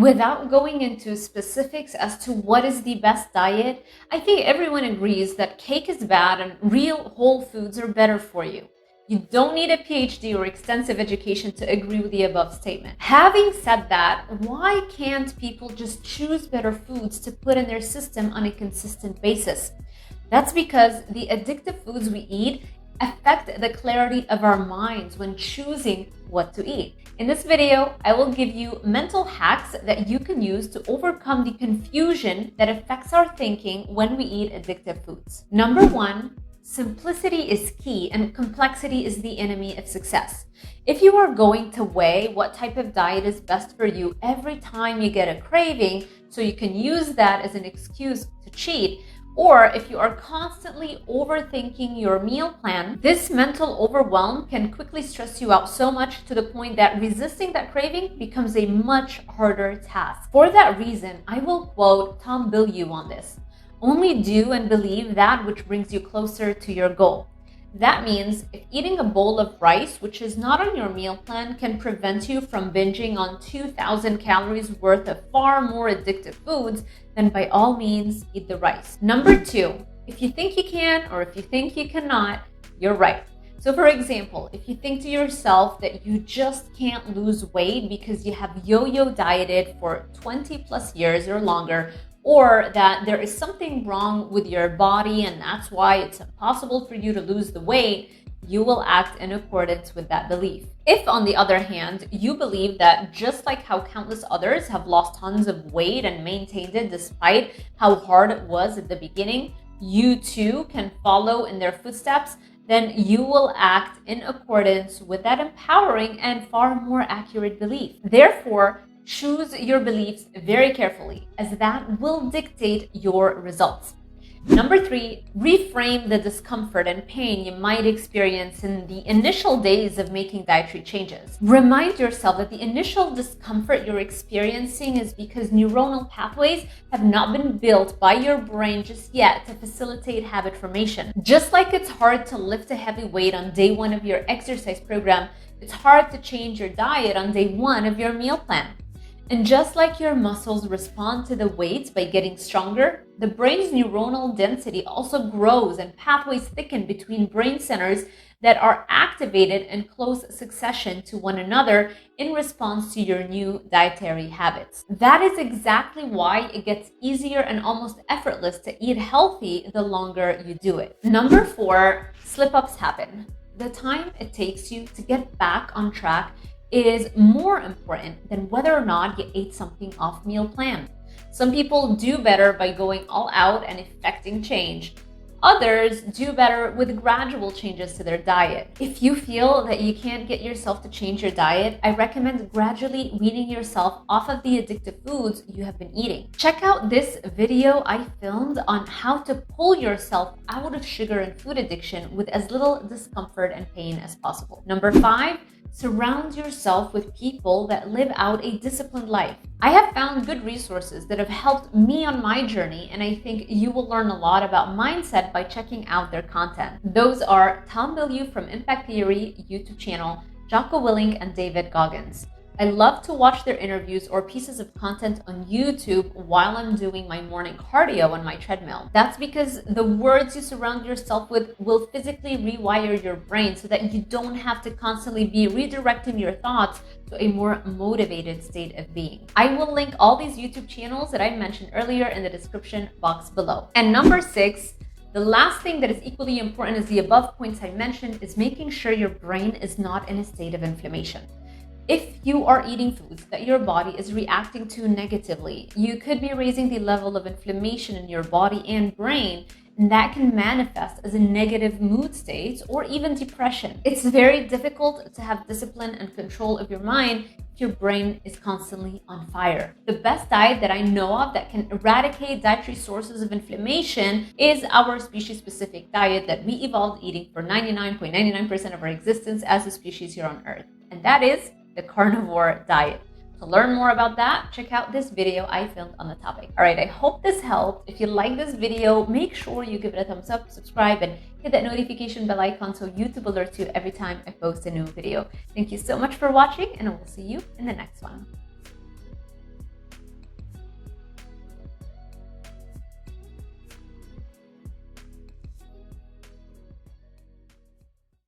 Without going into specifics as to what is the best diet, I think everyone agrees that cake is bad and real whole foods are better for you. You don't need a Ph.D. or extensive education to agree with the above statement. Having said that, why can't people just choose better foods to put in their system on a consistent basis? That's because the addictive foods we eat affect the clarity of our minds when choosing what to eat. In this video, I will give you mental hacks that you can use to overcome the confusion that affects our thinking when we eat addictive foods. Number one, simplicity is key and complexity is the enemy of success. If you are going to weigh what type of diet is best for you every time you get a craving, so you can use that as an excuse to cheat, or if you are constantly overthinking your meal plan, this mental overwhelm can quickly stress you out so much to the point that resisting that craving becomes a much harder task. For that reason, I will quote Tom Bilyeu on this. Only do and believe that which brings you closer to your goal. That means if eating a bowl of rice, which is not on your meal plan, can prevent you from binging on 2,000 calories worth of far more addictive foods, then by all means, eat the rice. Number two, if you think you can or if you think you cannot, you're right. So for example, if you think to yourself that you just can't lose weight because you have yo-yo dieted for 20 plus years or longer, or that there is something wrong with your body and that's why it's impossible for you to lose the weight, you will act in accordance with that belief. If, on the other hand, you believe that just like how countless others have lost tons of weight and maintained it despite how hard it was at the beginning, you too can follow in their footsteps, then you will act in accordance with that empowering and far more accurate belief. Therefore, choose your beliefs very carefully, as that will dictate your results. Number three, reframe the discomfort and pain you might experience in the initial days of making dietary changes. Remind yourself that the initial discomfort you're experiencing is because neuronal pathways have not been built by your brain just yet to facilitate habit formation. Just like it's hard to lift a heavy weight on day one of your exercise program, it's hard to change your diet on day one of your meal plan. And just like your muscles respond to the weights by getting stronger, the brain's neuronal density also grows and pathways thicken between brain centers that are activated in close succession to one another in response to your new dietary habits. That is exactly why it gets easier and almost effortless to eat healthy the longer you do it. Number four, slip-ups happen. The time it takes you to get back on track is more important than whether or not you ate something off meal plan. Some people do better by going all out and effecting change. Others do better with gradual changes to their diet. If you feel that you can't get yourself to change your diet, I recommend gradually weaning yourself off of the addictive foods you have been eating. Check out this video I filmed on how to pull yourself out of sugar and food addiction with as little discomfort and pain as possible. Number five, surround yourself with people that live out a disciplined life. I have found good resources that have helped me on my journey, and I think you will learn a lot about mindset by checking out their content. Those are Tom Bilyeu from Impact Theory YouTube channel, Jocko Willink, and David Goggins. I love to watch their interviews or pieces of content on YouTube while I'm doing my morning cardio on my treadmill. That's because the words you surround yourself with will physically rewire your brain so that you don't have to constantly be redirecting your thoughts to a more motivated state of being. I will link all these YouTube channels that I mentioned earlier in the description box below. And number six, the last thing that is equally important as the above points I mentioned is making sure your brain is not in a state of inflammation. If you are eating foods that your body is reacting to negatively, you could be raising the level of inflammation in your body and brain, and that can manifest as a negative mood state or even depression. It's very difficult to have discipline and control of your mind if your brain is constantly on fire. The best diet that I know of that can eradicate dietary sources of inflammation is our species-specific diet that we evolved eating for 99.99% of our existence as a species here on Earth, and that is the carnivore diet. To learn more about that, check out this video I filmed on the topic. All right, I hope this helped. If you like this video, make sure you give it a thumbs up, subscribe, and hit that notification bell icon so YouTube alerts you every time I post a new video. Thank you so much for watching, and I will see you in the next one.